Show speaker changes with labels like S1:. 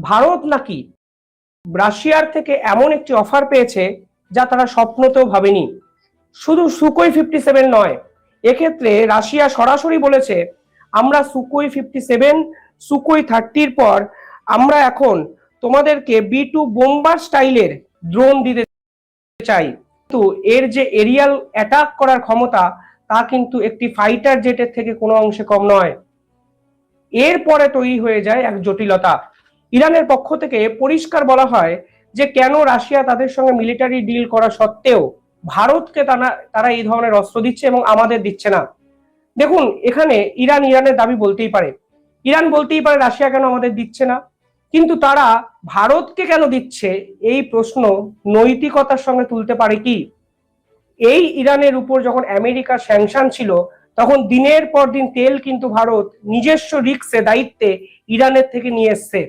S1: ভারত নাকি রাশিয়ার থেকে এমন একটি অফার পেয়েছে যা তারা স্বপ্নতেও ভাবেনি। শুধু সুকোই 57 নয়, এক্ষেত্রে রাশিয়া সরাসরি বলেছে আমরা সুকোই 57, সুকোই 30-র পর আমরা এখন তোমাদেরকে B2 বোম্বার স্টাইলের ড্রোন দিতে চাই। কিন্তু এর যে এরিয়াল অ্যাটাক করার ক্ষমতা তা কিন্তু একটি ফাইটার জেটের থেকে কোনো অংশে কম নয়। এরপরে তৈরি হয়ে যায় এক জটিলতা। ইরানের পক্ষ থেকে পরিষ্কার বলা হয় যে কেন রাশিয়া তাদের সঙ্গে মিলিটারি ডিল করা সত্ত্বেও ভারতকে তারা এই ধরনের অস্ত্র দিচ্ছে এবং আমাদের দিচ্ছে না। দেখুন, এখানে ইরানের দাবি বলতেই পারে, ইরান বলতেই পারে রাশিয়া কেন আমাদের দিচ্ছে না, কিন্তু তারা ভারতকে কেন দিচ্ছে এই প্রশ্ন নৈতিকতার সঙ্গে তুলতে পারে কি? এই ইরানের উপর যখন আমেরিকার স্যাংশন ছিল তখন দিনের পর দিন তেল কিন্তু ভারত নিজস্ব রিস্কে দায়িত্বে ইরানের থেকে নিয়ে এসছে।